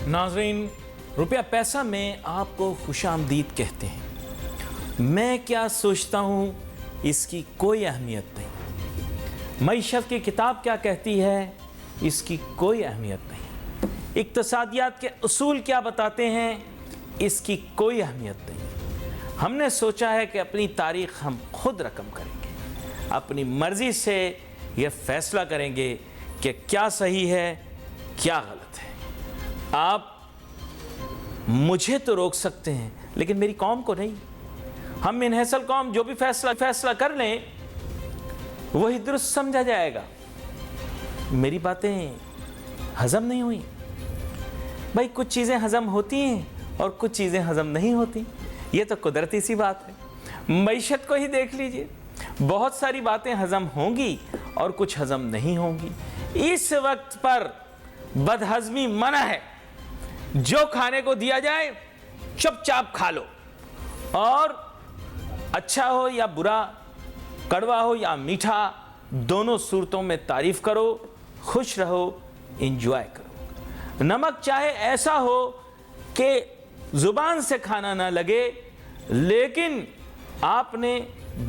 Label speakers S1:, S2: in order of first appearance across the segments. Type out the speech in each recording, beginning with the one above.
S1: नाज़रीन, रुपया पैसा में आपको खुशामदीद कहते हैं। मैं क्या सोचता हूँ इसकी कोई अहमियत नहीं। मईशत की किताब क्या कहती है इसकी कोई अहमियत नहीं। इक्तसादियात के उसूल क्या बताते हैं इसकी कोई अहमियत नहीं। हमने सोचा है कि अपनी तारीख़ हम खुद रकम करेंगे, अपनी मर्ज़ी से ये फ़ैसला करेंगे कि क्या सही है क्या गलत है। आप मुझे तो रोक सकते हैं लेकिन मेरी कौम को नहीं। हम मिनहसल कौम जो भी फैसला कर लें वही दुरुस्त समझा जाएगा। मेरी बातें हज़म नहीं हुई भाई। कुछ चीज़ें हज़म होती हैं और कुछ चीज़ें हज़म नहीं होती, ये तो कुदरती सी बात है। मईशत को ही देख लीजिए, बहुत सारी बातें हज़म होंगी और कुछ हज़म नहीं होंगी। इस वक्त पर बदहज़मी मना है। जो खाने को दिया जाए चुपचाप खा लो, और अच्छा हो या बुरा, कड़वा हो या मीठा, दोनों सूरतों में तारीफ करो, खुश रहो, एंजॉय करो। नमक चाहे ऐसा हो कि ज़ुबान से खाना ना लगे, लेकिन आपने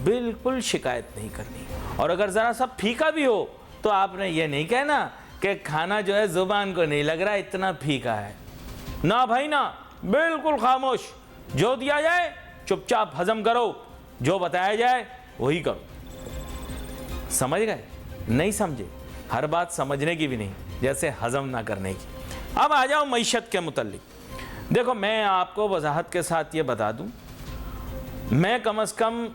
S1: बिल्कुल शिकायत नहीं करनी। और अगर ज़रा सा फीका भी हो तो आपने ये नहीं कहना कि खाना जो है ज़ुबान को नहीं लग रहा, इतना फीका है। ना भाई ना, बिल्कुल खामोश। जो दिया जाए चुपचाप हजम करो, जो बताया जाए वही करो। समझ गए? नहीं समझे? हर बात समझने की भी नहीं, जैसे हजम ना करने की। अब आ जाओ मईशत के मुतल्लिक। देखो, मैं आपको वजाहत के साथ ये बता दूं, मैं कम अज़ कम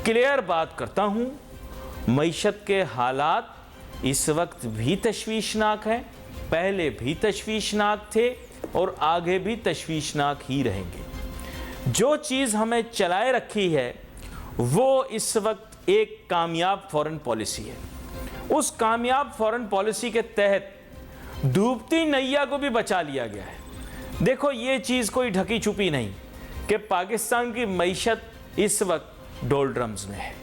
S1: क्लियर बात करता हूं, मईशत के हालात इस वक्त भी तशवीशनाक हैं, पहले भी तशवीशनाक थे और आगे भी तशवीशनाक ही रहेंगे। जो चीज़ हमें चलाए रखी है वो इस वक्त एक कामयाब फॉरेन पॉलिसी है। उस कामयाब फॉरेन पॉलिसी के तहत डूबती नैया को भी बचा लिया गया है। देखो, ये चीज़ कोई ढकी छुपी नहीं कि पाकिस्तान की मईशत इस वक्त डोलड्रम्स में है,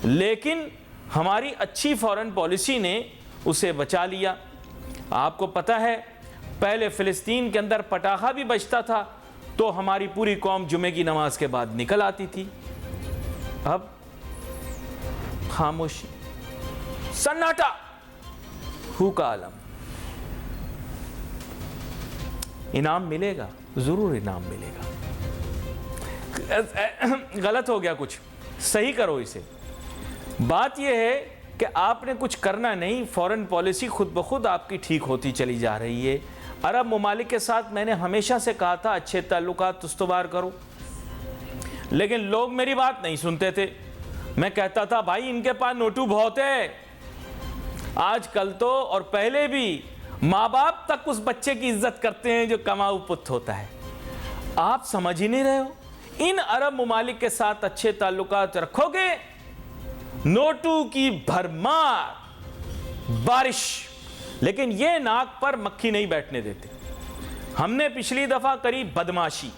S1: लेकिन हमारी अच्छी फॉरेन पॉलिसी ने उसे बचा लिया। आपको पता है, पहले फ़िलिस्तीन के अंदर पटाखा भी बजता था तो हमारी पूरी कौम जुमे की नमाज के बाद निकल आती थी। अब खामोशी, सन्नाटा, हू का आलम। इनाम मिलेगा, ज़रूर इनाम मिलेगा। गलत हो गया कुछ, सही करो इसे। बात यह है कि आपने कुछ करना नहीं, फॉरेन पॉलिसी खुद ब खुद आपकी ठीक होती चली जा रही है। अरब ममालिक के साथ मैंने हमेशा से कहा था अच्छे ताल्लुकात उस्तवार करो, लेकिन लोग मेरी बात नहीं सुनते थे। मैं कहता था भाई इनके पास नोटू बहुत है। आजकल तो, और पहले भी, माँ बाप तक उस बच्चे की इज्जत करते हैं जो कमाऊ पुत्र होता है। आप समझ ही नहीं रहे हो। इन अरब ममालिक के साथ अच्छे ताल्लुकात रखोगे, नोटू की भरमार बारिश, लेकिन ये नाक पर मक्खी नहीं बैठने देते। हमने पिछली दफा करी बदमाशी।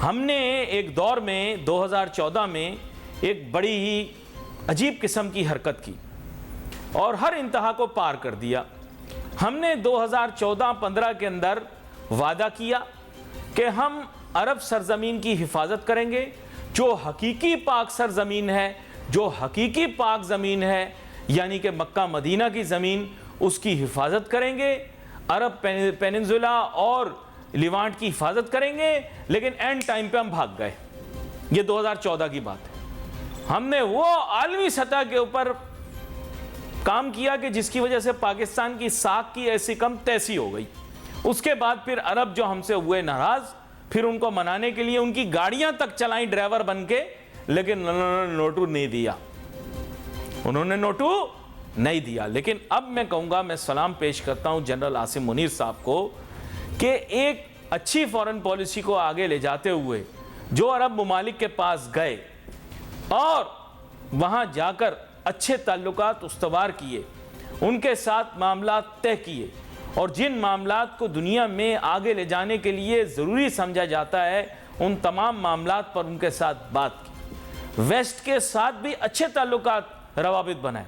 S1: हमने एक दौर में 2014 में एक बड़ी ही अजीब किस्म की हरकत की और हर इंतहा को पार कर दिया। हमने 2014-15 के अंदर वादा किया कि हम अरब सरजमीन की हिफाजत करेंगे। जो हकीकी पाक सरजमीन है, जो हकीकी पाक ज़मीन है, यानी कि मक्का मदीना की ज़मीन, उसकी हिफाजत करेंगे। अरब पेनिनसुला और लिवांट की हिफाजत करेंगे। लेकिन एंड टाइम पे हम भाग गए। ये 2014 की बात है। हमने वो आलमी सतह के ऊपर काम किया कि जिसकी वजह से पाकिस्तान की साख की ऐसी कम तैसी हो गई। उसके बाद फिर अरब जो हमसे हुए नाराज़, फिर उनको मनाने के लिए उनकी गाड़ियां तक चलाई ड्राइवर बन के, लेकिन नोटू नहीं दिया। उन्होंने नोटू नहीं दिया। लेकिन अब मैं कहूँगा, मैं सलाम पेश करता हूँ जनरल आसिम मुनीर साहब को कि एक अच्छी फॉरेन पॉलिसी को आगे ले जाते हुए जो अरब ममालिक के पास गए और वहाँ जाकर अच्छे ताल्लुकात उस्तवार किए, उनके साथ मामलात तय किए, और जिन मामलात को दुनिया में आगे ले जाने के लिए ज़रूरी समझा जाता है, उन तमाम मामलात पर उनके साथ बात की। वेस्ट के साथ भी अच्छे ताल्लुकात रवाबित बनाए।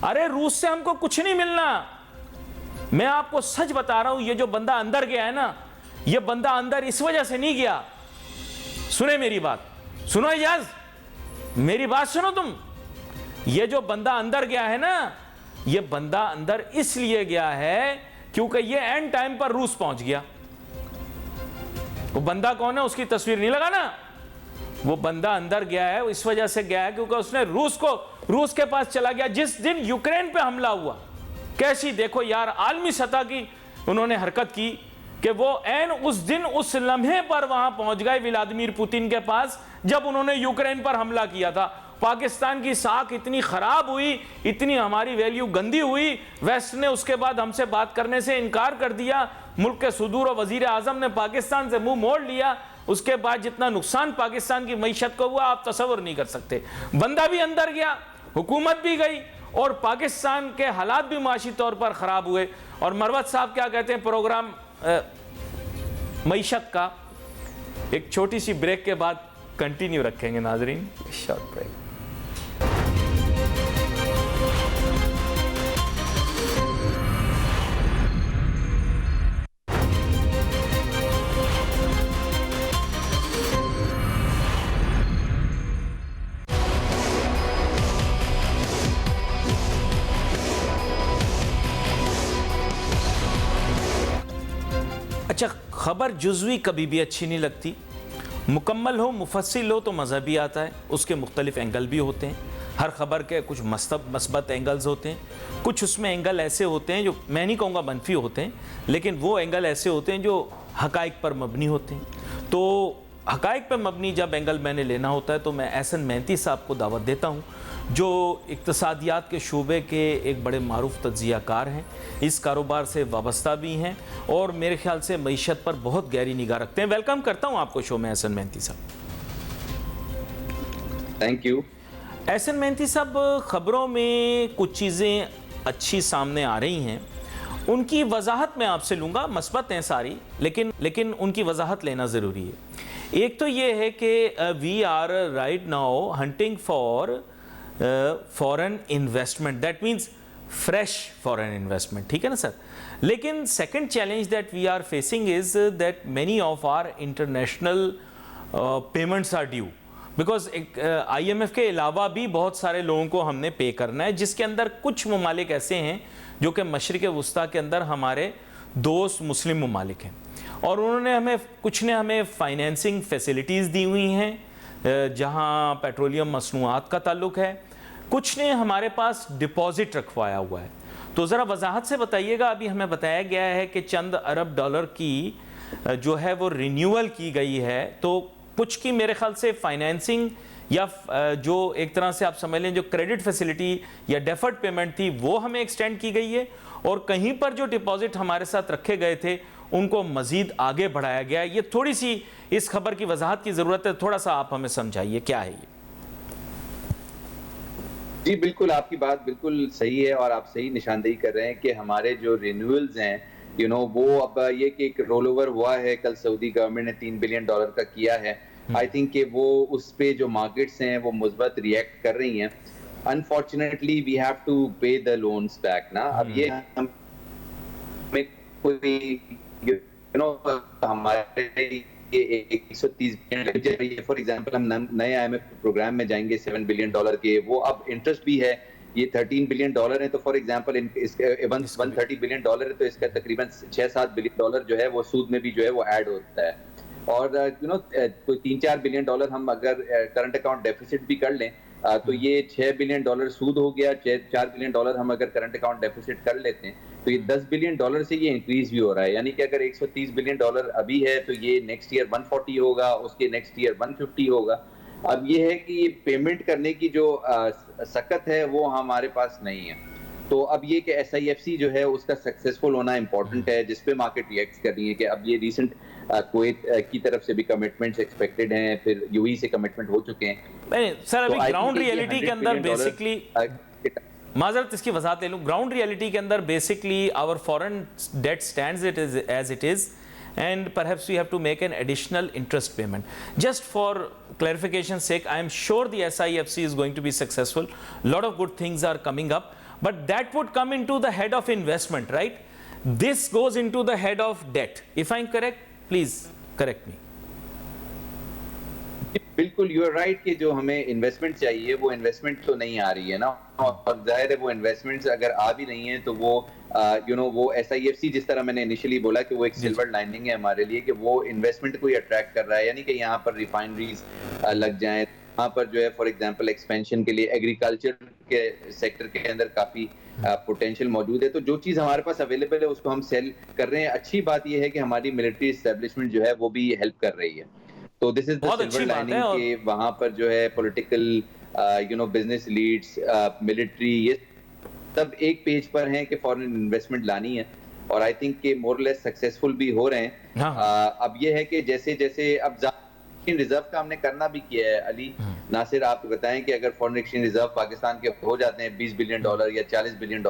S1: अरे रूस से हमको कुछ नहीं मिलना, मैं आपको सच बता रहा हूं, ये जो बंदा अंदर गया है ना, ये बंदा अंदर इस वजह से नहीं गया। सुने मेरी बात, सुनो इजाज, मेरी बात सुनो तुम। ये जो बंदा अंदर गया है ना, ये बंदा अंदर इसलिए गया है क्योंकि ये एंड टाइम पर रूस पहुंच गया। वो बंदा कौन है उसकी तस्वीर नहीं लगाना। वो बंदा अंदर गया है इस वजह से गया है क्योंकि उसने रूस के पास चला गया। जिस दिन यूक्रेन पे हमला हुआ, कैसी देखो यार आलमी सतह की उन्होंने हरकत की कि वो एन उस दिन उस लम्हे पर वहां पहुंच गए व्लादिमीर पुतिन के पास जब उन्होंने यूक्रेन पर हमला किया था। पाकिस्तान की साख इतनी खराब हुई, इतनी हमारी वैल्यू गंदी हुई, वेस्ट ने उसके बाद हमसे बात करने से इनकार कर दिया। मुल्क के सुदूर और वजीर आजम ने पाकिस्तान से मुंह मोड़ लिया। उसके बाद जितना नुकसान पाकिस्तान की मईशत को हुआ आप तसव्वुर नहीं कर सकते। बंदा भी अंदर गया, हुकूमत भी गई और पाकिस्तान के हालात भी माशी तौर पर ख़राब हुए। और मरवत साहब क्या कहते हैं प्रोग्राम मईशत का, एक छोटी सी ब्रेक के बाद कंटिन्यू रखेंगे नाजरीन, शॉर्ट ब्रेक। अच्छा, खबर जुज़वी कभी भी अच्छी नहीं लगती। मुकम्मल हो, मुफस्सिल हो तो मज़ा भी आता है। उसके मुख्तलिफ एंगल भी होते हैं। हर खबर के कुछ मस्बत एंगल्स होते हैं, कुछ उसमें एंगल ऐसे होते हैं जो मैं नहीं कहूँगा मनफी होते हैं, लेकिन वो एंगल ऐसे होते हैं जो हक़ाइक़ पर मबनी होते हैं। तो हक़ाइक़ पर मबनी जब एंगल मैंने लेना होता है तो मैं एहसन मेहनती साहब को दावत देता हूँ, जो इक़्तिसादियात के शूबे के एक बड़े मारूफ तज्ज़ियाकार हैं, इस कारोबार से वाबस्ता भी हैं और मेरे ख्याल से मईशत पर बहुत गहरी निगाह रखते हैं। वेलकम करता हूँ आपको शो में एहसन मेहनती साहब।
S2: Thank you.
S1: एहसन मेहनती साहब, ख़बरों में कुछ चीज़ें अच्छी सामने आ रही हैं, उनकी वजाहत मैं आपसे लूँगा। मस्बत हैं सारी, लेकिन उनकी वजाहत लेना ज़रूरी है। एक तो ये है कि we are right now hunting for foreign investment, that means fresh foreign investment, ठीक है ना सर। लेकिन second challenge that we are facing is that many of our international payments are due, because IMF के अलावा भी बहुत सारे लोगों को हमने पे करना है, जिसके अंदर कुछ ममालिक ऐसे हैं जो कि मशरिक़ वस्ता के अंदर हमारे दोस्त मुस्लिम ममालिक हैं और उन्होंने कुछ ने हमें फाइनेंसिंग फैसिलिटीज़ दी हुई हैं जहां पेट्रोलियम मसनूआत का ताल्लुक है, कुछ ने हमारे पास डिपॉजिट रखवाया हुआ है। तो ज़रा वजाहत से बताइएगा। अभी हमें बताया गया है कि चंद अरब डॉलर की जो है वो रिन्यूअल की गई है, तो कुछ की मेरे ख्याल से फाइनेंसिंग या जो एक तरह से आप समझ लें जो क्रेडिट फैसिलिटी या डेफर्ड पेमेंट थी वो हमें एक्सटेंड की गई है, और कहीं पर जो डिपॉजिट हमारे साथ रखे गए थे उनको मज़ीद आगे बढ़ाया गया। ये थोड़ी सी इस खबर की वजाहत की ज़रूरत है, थोड़ा सा आप हमें समझाइए क्या है ये।
S2: जी बिल्कुल, आपकी बात बिल्कुल सही है और आप सही निशानदेही कर रहे हैं कि हमारे जो रिन्यूअल्स हैं वो अब ये कि एक रोल ओवर हुआ है, कल सऊदी गवर्नमेंट ने $3 बिलियन का किया है। आई थिंक कि वो उस पे जो मार्केट्स हैं वो मुस्बत रिएक्ट कर रही हैं। अनफॉर्चुनेटली वी हैव टू पे द लोन्स बैक ना। अब ये हम कोई हमारे 130 बिलियन फॉर एग्जांपल हम नए IMF प्रोग्राम में जाएंगे $7 बिलियन के, वो अब इंटरेस्ट भी है, ये $13 बिलियन है। तो फॉर एग्जांपल इसके 130 बिलियन है तो इसका तकरीबन $6-7 बिलियन जो है वो सूद में भी जो है वो ऐड होता है। और तो $3-4 बिलियन हम अगर करंट अकाउंट डेफिसिट भी कर लें तो ये $6 बिलियन सूद हो गया। $4 बिलियन हम अगर करंट अकाउंट डेफिसिट कर लेते हैं तो ये $10 बिलियन से ये इंक्रीज भी हो रहा है। यानी कि अगर $130 बिलियन अभी है तो ये नेक्स्ट ईयर 140 होगा, उसके नेक्स्ट ईयर 150 होगा। अब ये है कि पेमेंट करने की जो सकत है वो हमारे पास नहीं है। तो अब ये कि SIFC जो है उसका सक्सेसफुल होना इंपॉर्टेंट है, जिसपे मार्केट रिएक्ट कर रही है कि अब ये रिसेंट कुवैत की तरफ से भी कमिटमेंट्स एक्सपेक्टेड हैं, फिर UAE से कमिटमेंट हो चुके हैं।
S1: नहीं सर, अभी
S2: तो
S1: ग्राउंड रियलिटी के अंदर बेसिकली माजरत इसकी वजाहत ले लूँ। ग्राउंड रियलिटी के अंदर basically our foreign debt stands it is as it is and perhaps we have to make an additional interest payment. Just for clarification's sake, I am sure the SIFC is going to be successful. Lot of good things are coming up, but that would come into the head of investment, right? this goes into the head of debt. If I'm correct, please correct me.
S2: बिल्कुल you are right कि जो हमें investment चाहिए वो investment तो नहीं आ रही है ना, और जाहिर है वो इन्वेस्टमेंट्स अगर आ भी नहीं है तो वो वो SIFC जिस तरह मैंने इनिशियली बोला कि वो एक सिल्वर लाइनिंग है हमारे लिए कि वो इन्वेस्टमेंट को ही अट्रैक्ट कर रहा है, यानी कि यहाँ पर रिफाइनरीज लग जाएं, यहाँ पर जो है फॉर एग्जांपल एक्सपेंशन के लिए एग्रीकल्चर के सेक्टर के अंदर काफी पोटेंशियल मौजूद है। तो जो चीज हमारे पास अवेलेबल है उसको हम सेल कर रहे हैं। अच्छी बात यह है कि हमारी मिलिट्री एस्टेब्लिशमेंट जो है वो भी हेल्प कर रही है। तो this is the silver lining कि वहां पर जो है पॉलिटिकल बिजनेस लीड्स, मिलिट्री, ये सब एक पेज पर हैं कि फॉरेन इन्वेस्टमेंट लानी है, और आई थिंक के मोर लेस सक्सेसफुल भी हो रहे हैं। अब ये है कि जैसे जैसे अब रिजर्व का हमने करना भी किया है। अली नासिर, आप बताएं कि अगर फॉरेन एक्सचेंज रिजर्व पाकिस्तान के हो जाते हैं $20 बिलियन या $40 बिलियन,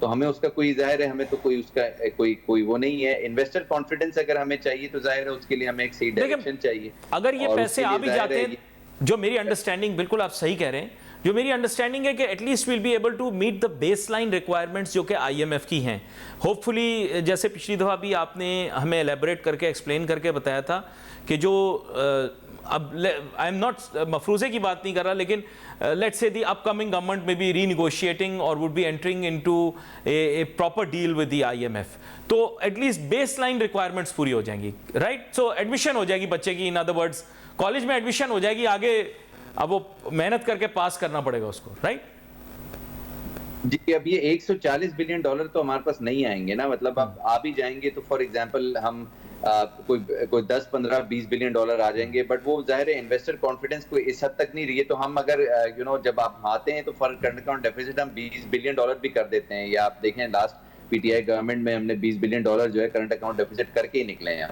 S2: तो हमें उसका कोई, जाहिर है हमें तो कोई उसका कोई वो नहीं है। इन्वेस्टर कॉन्फिडेंस अगर हमें चाहिए तो जाहिर है उसके लिए हमें एक सही डायरेक्शन चाहिए।
S1: अगर ये पैसे आ भी जाते हैं, जो मेरी अंडरस्टैंडिंग, बिल्कुल आप सही कह रहे हैं, जो मेरी अंडरस्टैंडिंग है कि at least will be able to meet the baseline requirements जो कि IMF की हैं। होपफुली, जैसे पिछली दफ़ा भी आपने हमें एलेबोरेट करके एक्सप्लेन करके बताया था कि जो अब आई एम नॉट मफरूज़े की बात नहीं कर रहा, लेकिन let's say the upcoming government में बी रीनिगोशिएटिंग और would be entering into A proper deal with the IMF, तो एटलीस्ट बेसलाइन रिक्वायरमेंट्स पूरी हो जाएंगी, राइट? सो एडमिशन हो जाएगी बच्चे की, इन अदर वर्ड्स कॉलेज में एडमिशन हो जाएगी, आगे अब वो मेहनत करके पास करना पड़ेगा उसको, राइट?
S2: जी, अब ये $140 बिलियन तो हमारे पास नहीं आएंगे ना, मतलब अब आ भी जाएंगे तो फॉर एग्जांपल हम कोई 10, 15, $20 बिलियन आ जाएंगे, बट वो जाहिर है इन्वेस्टर कॉन्फिडेंस कोई इस हद तक नहीं रही है। तो हम अगर जब आप आते हैं तो फॉरेन करंट अकाउंट डेफिसिट हम $20 बिलियन भी कर देते हैं, या आप देखें लास्ट PTI गवर्नमेंट में हमने $20 बिलियन जो है करंट अकाउंट डेफिसिट करके ही निकले हैं।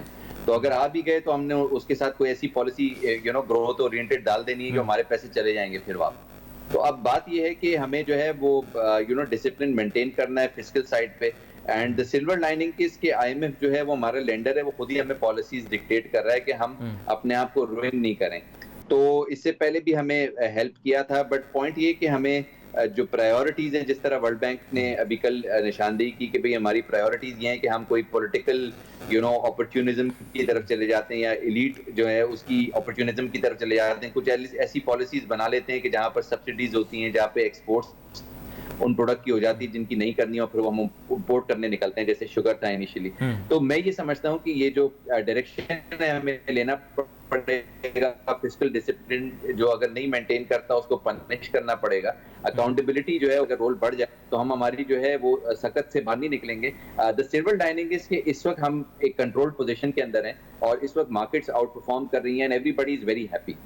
S2: तो अगर आ भी गए तो हमने उसके साथ कोई ऐसी पॉलिसी ग्रोथ ओरिएंटेड डाल देनी है कि हमारे पैसे चले जाएंगे फिर वापस। तो अब बात यह है कि हमें जो है वो डिसिप्लिन मेंटेन करना है फिस्कल साइड पे। एंड द सिल्वर लाइनिंग की इसके IMF जो है वो हमारा लेंडर है, वो खुद ही हमें पॉलिसीज डिक्टेट कर रहा है कि हम अपने आप को रुइन नहीं करें। तो इससे पहले भी हमें हेल्प किया था, बट पॉइंट ये कि हमें जो प्रायोरिटीज हैं, जिस तरह वर्ल्ड बैंक ने अभी कल निशानदेही की कि भाई हमारी प्रायोरिटीज ये हैं कि हम कोई पॉलिटिकल अपॉर्चुनिज्म की तरफ चले जाते हैं, या एलीट जो है उसकी अपॉर्चुनिज्म की तरफ चले जाते हैं, कुछ ऐसी पॉलिसीज बना लेते हैं कि जहाँ पर सब्सिडीज होती हैं, जहाँ पे एक्सपोर्ट्स उन प्रोडक्ट की हो जाती है जिनकी नहीं करनी, और फिर वो हम इंपोर्ट करने निकलते हैं, जैसे शुगर था इनिशियली। तो मैं ये समझता हूँ कि ये जो डायरेक्शन है हमें लेना पड़ेगा, फिस्कल डिसिप्लिन जो अगर नहीं मेंटेन करता उसको पनिश करना पड़ेगा, अकाउंटेबिलिटी जो है अगर रोल बढ़ जाए तो हम हमारी जो है वो सकत से बाहर नहीं निकलेंगे। द सिल्वर लाइनिंग इज कि इस वक्त हम एक कंट्रोल्ड पोजीशन के अंदर हैं और इस वक्त मार्केट्स आउट परफॉर्म कर रही हैं and everybody is very happy.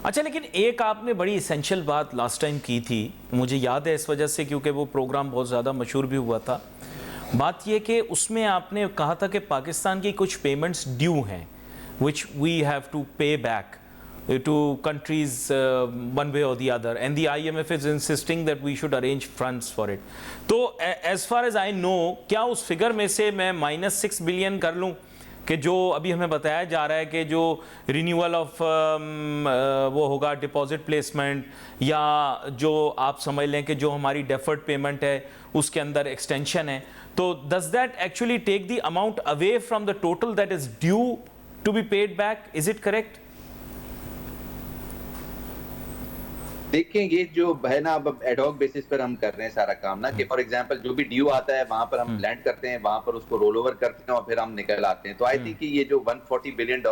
S1: अच्छा, लेकिन एक आपने बड़ी इसेंशियल बात लास्ट टाइम की थी, मुझे याद है इस वजह से क्योंकि वो प्रोग्राम बहुत ज़्यादा मशहूर भी हुआ था। बात ये कि उसमें आपने कहा था कि पाकिस्तान की कुछ पेमेंट्स ड्यू हैं विच वी हैव टू पे back to countries one way or the other, and the IMF is insisting that we should arrange funds for it. तो as far as I know, क्या उस figure में से मैं -6 billion कर लूँ कि जो अभी हमें बताया जा रहा है कि जो रिन्यूअल ऑफ वो होगा डिपॉजिट प्लेसमेंट, या जो आप समझ लें कि जो हमारी डेफर्ड पेमेंट है उसके अंदर एक्सटेंशन है, तो does that actually take the amount away from the total that is due to be paid back? Is it correct?
S2: देखें, ये जो है ना, अब एडहॉक बेसिस पर हम कर रहे हैं सारा काम ना, कि फॉर एग्जांपल जो भी ड्यू आता है वहां पर हम लैंड करते हैं, वहां पर उसको रोल ओवर करते हैं और फिर हम निकल आते हैं। तो आई थिंक कि ये जो $140 बिलियन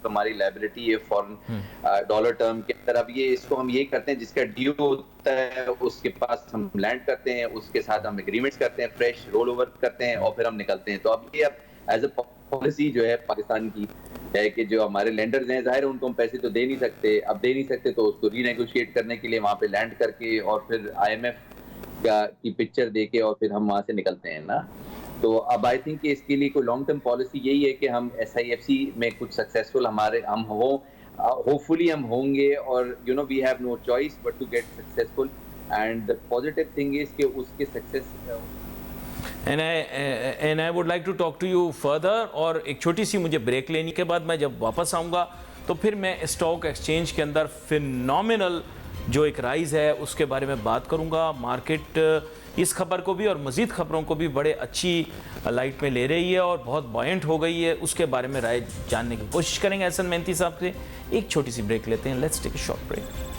S2: हमारी लायबिलिटी है फॉरेन डॉलर टर्म के अंदर, अब ये इसको हम ये करते हैं जिसका ड्यू होता है उसके पास हम लैंड करते हैं, उसके साथ हम एग्रीमेंट्स करते हैं, फ्रेश रोल ओवर करते हैं और फिर हम निकलते हैं। तो अब ये एज अ पॉलिसी जो है पाकिस्तान की है कि जो हमारे लेंडर्स हैं, जाहिर है उनको हम पैसे तो दे नहीं सकते, अब दे नहीं सकते तो उसको रीनेगोशिएट करने के लिए वहाँ पे लैंड करके और फिर IMF की पिक्चर देके और फिर हम वहाँ से निकलते हैं ना। तो अब आई थिंक कि इसके लिए कोई लॉन्ग टर्म पॉलिसी यही है कि हम SIFC में कुछ सक्सेसफुल हम हो, होपफुली हम होंगे, और we have no choice but to get successful, and the positive thing is कि उसके success
S1: and I would like to talk to you further. और एक छोटी सी मुझे ब्रेक लेने के बाद मैं जब वापस आऊँगा तो फिर मैं स्टॉक एक्सचेंज के अंदर फिनोमिनल जो एक राइज है उसके बारे में बात करूँगा। मार्केट इस खबर को भी और मज़ीद खबरों को भी बड़े अच्छी लाइट में ले रही है और बहुत बॉयंट हो गई है। उसके बारे में राय जानने की कोशिश करेंगे एहसन मेहनती साहब से। एक छोटी सी ब्रेक लेते हैं। Let's take a short break.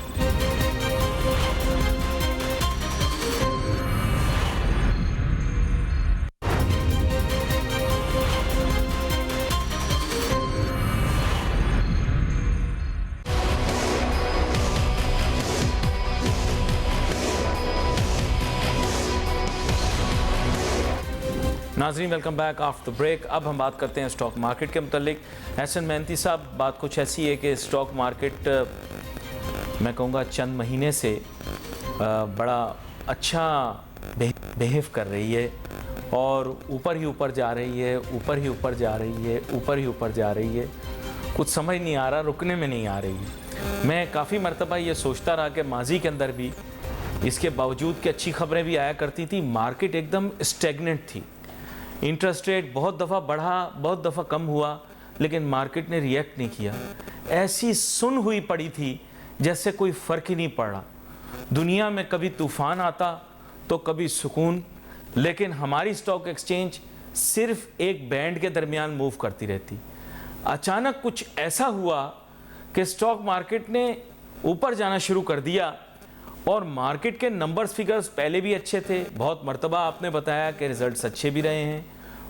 S1: नाज़रीन, welcome back after the break. अब हम बात करते हैं स्टॉक मार्केट के मुतालिक। एहसन मेहनती साहब, बात कुछ ऐसी है कि स्टॉक मार्केट मैं कहूँगा चंद महीने से बड़ा अच्छा बिहेव कर रही है और ऊपर ही ऊपर जा रही है, ऊपर ही ऊपर जा रही है, ऊपर ही ऊपर जा रही है। कुछ समझ नहीं आ रहा, रुकने में नहीं आ रही है। मैं काफ़ी मरतबा ये सोचता रहा कि माजी के अंदर भी इसके बावजूद कि अच्छी खबरें भी आया करती थी, मार्केट एकदम स्टेगनेंट थी। इंटरेस्ट रेट बहुत दफ़ा बढ़ा, बहुत दफ़ा कम हुआ, लेकिन मार्केट ने रिएक्ट नहीं किया। ऐसी सुन हुई पड़ी थी जैसे कोई फ़र्क ही नहीं पड़ रहा। दुनिया में कभी तूफ़ान आता तो कभी सुकून, लेकिन हमारी स्टॉक एक्सचेंज सिर्फ एक बैंड के दरमियान मूव करती रहती। अचानक कुछ ऐसा हुआ कि स्टॉक मार्केट ने ऊपर जाना शुरू कर दिया और मार्केट के नंबर्स फिगर्स पहले भी अच्छे थे। बहुत मर्तबा आपने बताया कि रिज़ल्ट्स अच्छे भी रहे हैं,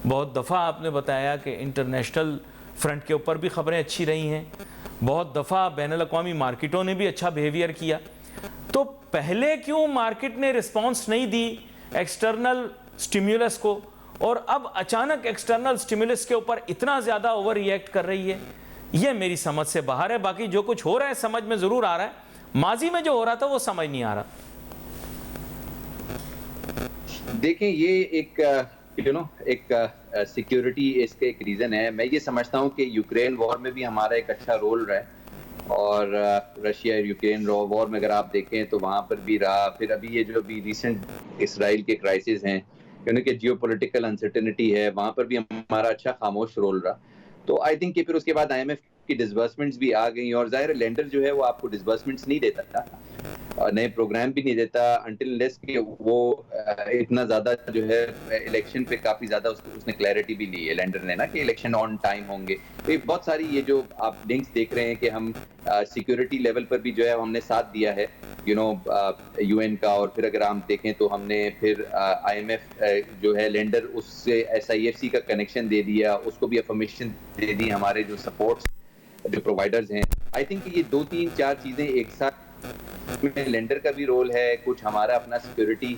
S1: बहुत दफ़ा आपने बताया कि इंटरनेशनल फ्रंट के ऊपर भी खबरें अच्छी रही हैं, बहुत दफ़ा बैनुल-अक़वामी मार्केटों ने भी अच्छा बिहेवियर किया। तो पहले क्यों मार्केट ने रिस्पॉन्स नहीं दी एक्सटर्नल स्टिम्युलस को, और अब अचानक एक्सटर्नल स्टिम्युलस के ऊपर इतना ज़्यादा ओवर रिएक्ट कर रही है? ये मेरी समझ से बाहर है। बाकी जो कुछ हो रहा है समझ में ज़रूर आ रहा है, माजी में जो हो रहा था वो समझ नहीं आ रहा।
S2: देखें, ये एक एक सिक्योरिटी इसका एक रीज़न है। मैं ये समझता हूँ कि यूक्रेन वॉर में भी हमारा एक अच्छा रोल रहा है और रशिया यूक्रेन वॉर में अगर आप देखें तो वहाँ पर भी रहा। फिर अभी ये जो अभी रिसेंट इसराइल के क्राइसिस हैं, यानी कि जियोपॉलिटिकल अनसर्टेनिटी है, वहाँ पर भी हमारा अच्छा खामोश रोल रहा। तो आई थिंक कि फिर उसके बाद आईएमएफ की डिसबर्समेंट्स भी आ गई और जाहिर लेंडर जो है वो आपको डिसबर्समेंट्स नहीं देता था, नए प्रोग्राम भी नहीं देता अंटिल लेस कि वो इतना ज़्यादा जो है इलेक्शन पे काफ़ी ज़्यादा उसने क्लैरिटी भी ली है लेंडर ने ना कि इलेक्शन ऑन टाइम होंगे। तो ये बहुत सारी ये जो आप लिंक्स देख रहे हैं कि हम सिक्योरिटी लेवल पर भी जो है हमने साथ दिया है यूएन का, और फिर अगर हम देखें तो हमने फिर आईएमएफ जो है लेंडर उससे एसआईएफसी का कनेक्शन दे दिया, उसको भी अफर्मेशन दे दी, हमारे जो सपोर्ट्स जो प्रोवाइडर्स हैं। आई थिंक ये 2-3-4 चीज़ें एक साथ में लेंडर का भी रोल है, कुछ हमारा अपना सिक्योरिटी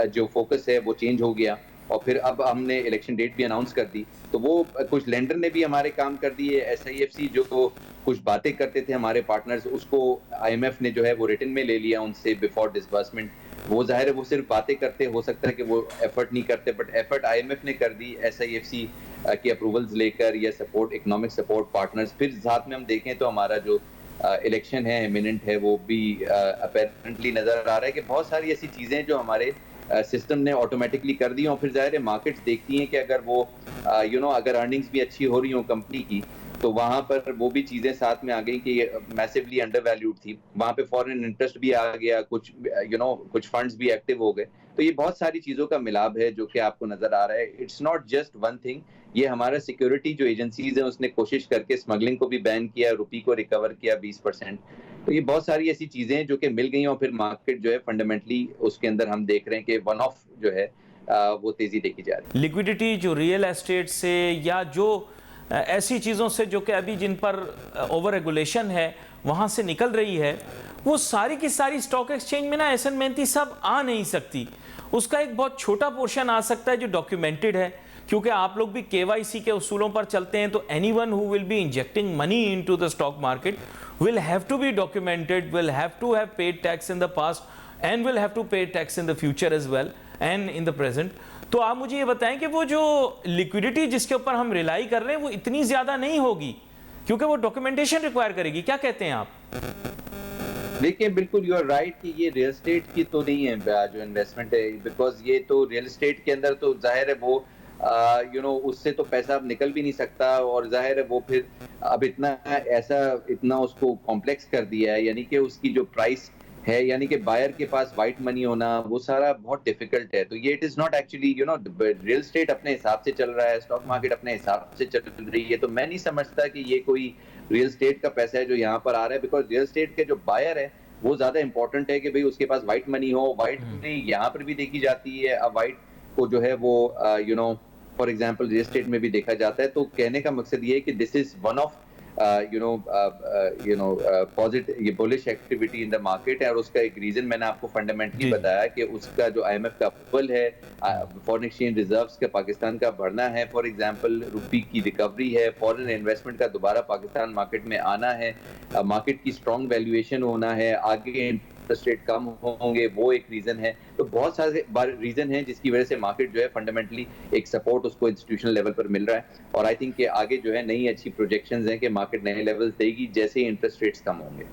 S2: जो फोकस है वो चेंज हो गया और फिर अब हमने इलेक्शन डेट भी अनाउंस कर दी, तो वो कुछ लेंडर ने भी हमारे काम कर दिए। एसआईएफसी जो कुछ बातें करते थे हमारे पार्टनर्स, उसको आईएमएफ ने जो है वो रिटन में ले लिया उनसे बिफोर डिसबर्समेंट। वो जाहिर है वो सिर्फ बातें करते, हो सकता है कि वो एफर्ट नहीं करते, बट एफर्ट आईएमएफ ने कर दी एसआईएफसी की अप्रूवल्स लेकर या सपोर्ट इकोनॉमिक सपोर्ट पार्टनर्स। फिर साथ में हम देखें तो हमारा जो इलेक्शन है इमिनेंट है, वो भी अपेरेंटली नजर आ रहा है कि बहुत सारी ऐसी चीजें जो हमारे सिस्टम ने ऑटोमेटिकली कर दी। और फिर जाहिर है मार्केट्स देखती हैं कि अगर वो अगर अर्निंग्स भी अच्छी हो रही हो कंपनी की, तो वहाँ पर वो भी चीज़ें साथ में आ गई कि मैसिवली अंडर वैल्यूड थी, वहाँ पे फॉरेन इंटरेस्ट भी आ गया, कुछ कुछ फंड्स भी एक्टिव हो गए। तो ये बहुत सारी चीज़ों का मिलाप है जो कि आपको नजर आ रहा है। It's not just one thing, ये हमारा सिक्योरिटी जो एजेंसीज है उसने कोशिश करके स्मगलिंग को भी बैन किया, रुपी को रिकवर किया 20%। तो ये बहुत सारी ऐसी चीजें जो कि मिल गई और फिर मार्केट जो है फंडामेंटली उसके अंदर हम देख रहे हैं कि वन ऑफ जो है वो तेजी देखी जा रही है।
S1: लिक्विडिटी जो रियल एस्टेट से या जो ऐसी चीज़ों से जो कि अभी जिन पर ओवर रेगुलेशन है वहाँ से निकल रही है, वो सारी की सारी स्टॉक एक्सचेंज में ना एहसन मेहनती सब आ नहीं सकती। उसका एक बहुत छोटा पोर्शन आ सकता है जो डॉक्यूमेंटेड है, क्योंकि आप लोग भी केवाईसी के उसूलों पर चलते हैं। तो anyone who will be injecting money into the stock market will have to be documented, will have to have paid tax in the past and will have to pay tax in the future as well and in the present। तो आप मुझे ये बताएं कि वो जो liquidity जिसके ऊपर हम रिलाई कर रहे हैं वो इतनी ज़्यादा नहीं होगी, क्योंकि वो डॉक्यूमेंटेशन रिक्वायर करेगी। क्या कहते हैं आप?
S2: देखिए, बिल्कुल यू आर राइट कि ये रियल एस्टेट की तो नहीं है जो इन्वेस्टमेंट है, बिकॉज ये तो रियल एस्टेट के अंदर तो जाहिर है वो उससे तो पैसा अब निकल भी नहीं सकता, और जाहिर है वो फिर अब इतना उसको कॉम्प्लेक्स कर दिया है, यानी कि उसकी जो प्राइस है, यानी कि बायर के पास वाइट मनी होना, वो सारा बहुत डिफिकल्ट है। तो ये it is not actually real estate अपने हिसाब से चल रहा है, स्टॉक मार्केट अपने हिसाब से चल रही है, तो मैं नहीं समझता कि ये कोई रियल एस्टेट का पैसा है जो यहाँ पर आ रहा है, बिकॉज रियल एस्टेट के जो बायर है वो ज्यादा इंपॉर्टेंट है कि भाई उसके पास व्हाइट मनी हो। व्हाइट मनी यहाँ पर भी देखी जाती है, अब व्हाइट को जो है वो फॉर एग्जांपल रियल एस्टेट में भी देखा जाता है। तो कहने का मकसद ये है कि this is one of positive ये bullish activity in the market है, और उसका एक रीजन मैंने आपको फंडामेंटली बताया कि उसका जो आईएमएफ का अप्रूवल है, फॉरेन एक्सचेंज रिजर्व्स का पाकिस्तान का बढ़ना है, फॉर एग्जांपल रुपी की रिकवरी है, फॉरेन इन्वेस्टमेंट का दोबारा पाकिस्तान मार्केट में आना है, मार्केट की स्ट्रॉन्ग वैल्यूएशन होना है, आगे इंटरेस्ट रेट कम होंगे, वो एक रीजन है। तो बहुत सारे रीजन है जिसकी वजह से मार्केट जो है फंडामेंटली एक सपोर्ट उसको इंस्टीट्यूशनल लेवल पर मिल रहा है, और आई थिंक कि आगे जो है नई अच्छी प्रोजेक्शंस हैं कि मार्केट नए लेवल्स देगी जैसे ही इंटरेस्ट रेट्स कम होंगे।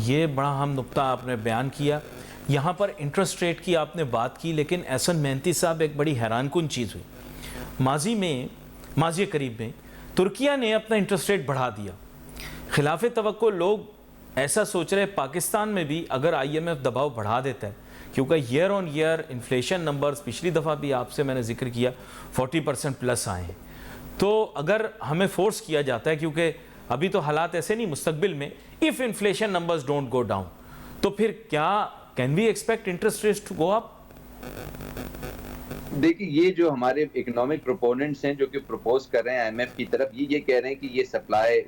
S1: ये बड़ा अहम नुक्ता आपने बयान किया। यहाँ पर इंटरेस्ट रेट की आपने बात की, लेकिन एहसन मेहनती साहब एक बड़ी हैरानकुन चीज़ हुई। माजी करीब में तुर्किया ने अपना इंटरेस्ट रेट बढ़ा दिया। खिलाफ तवक्को लोग ऐसा सोच रहे पाकिस्तान में भी अगर आईएमएफ दबाव बढ़ा देता है, क्योंकि year on year inflation numbers पिछली दफ़ा भी आपसे मैंने जिक्र किया 40% प्लस आए हैं, तो अगर हमें फोर्स किया जाता है, क्योंकि अभी तो हालात ऐसे नहीं, मुस्तकबिल में if inflation numbers don't go down, तो फिर क्या can we expect interest rates to go up?
S2: देखिए, ये जो हमारे इकोनॉमिक प्रोपोनेंट्स हैं जो कि प्रपोज कर रहे हैं आईएमएफ की तरफ, ये कह रहे हैं कि ये सप्लाई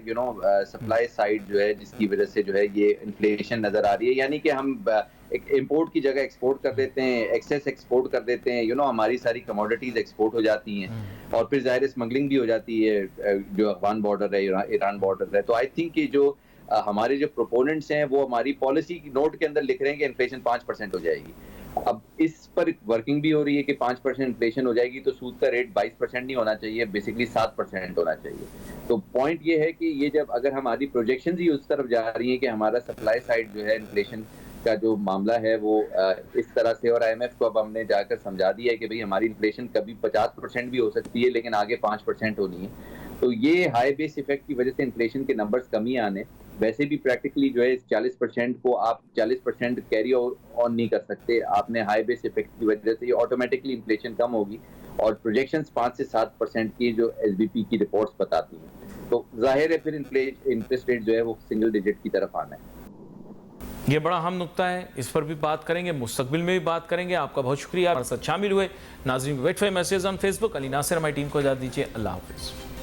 S2: सप्लाई साइड जो है जिसकी वजह से जो है ये इन्फ्लेशन नजर आ रही है, यानी कि हम इंपोर्ट की जगह एक्सपोर्ट कर देते हैं, एक्सेस एक्सपोर्ट कर देते हैं, हमारी सारी कमोडिटीज एक्सपोर्ट हो जाती हैं, और फिर ज़ाहिर स्मगलिंग भी हो जाती है, जो अफगान बॉर्डर है, ईरान बॉर्डर है। तो आई थिंक कि जो हमारे जो प्रोपोनेंट्स हैं वो हमारी पॉलिसी नोट के अंदर लिख रहे हैं कि इन्फ्लेशन 5% हो जाएगी। अब इस पर वर्किंग भी हो रही है कि 5% इन्फ्लेशन हो जाएगी, तो सूद का रेट 22% नहीं होना चाहिए, बेसिकली 7% होना चाहिए। तो पॉइंट ये है कि ये जब अगर हमारी प्रोजेक्शंस ही उस तरफ जा रही हैं कि हमारा सप्लाई साइड जो है इन्फ्लेशन का जो मामला है वो इस तरह से, और आईएमएफ को अब हमने जाकर समझा दिया है कि भाई हमारी इन्फ्लेशन कभी 50% भी हो सकती है, लेकिन आगे 5% होनी है। तो ये हाई बेस इफेक्ट की वजह से इन्फ्लेशन के नंबर्स कमी आने, वैसे भी प्रैक्टिकली जो है इस 40% को आप 40% कैरी ऑन नहीं कर सकते, आपने हाई बेस इफेक्ट की वजह से ऑटोमेटिकली इन्फ्लेशन कम होगी, और प्रोजेक्शंस 5 से 7% की जो एसबीपी की रिपोर्ट्स बताती हैं, तो जाहिर है फिर इंटरेस्ट रेट जो है वो सिंगल डिजिट की तरफ आना है।
S1: ये बड़ा अहम नुक्ता है, इस पर भी बात करेंगे, मुस्तकबिल में भी बात करेंगे। आपका बहुत शुक्रिया हमारे साथ शामिल हुए। नाज़रीन, wait for message on Facebook. Ali Nasir हमारी टीम को इजाज़त दीजिए। अल्लाह हाफ़िज़।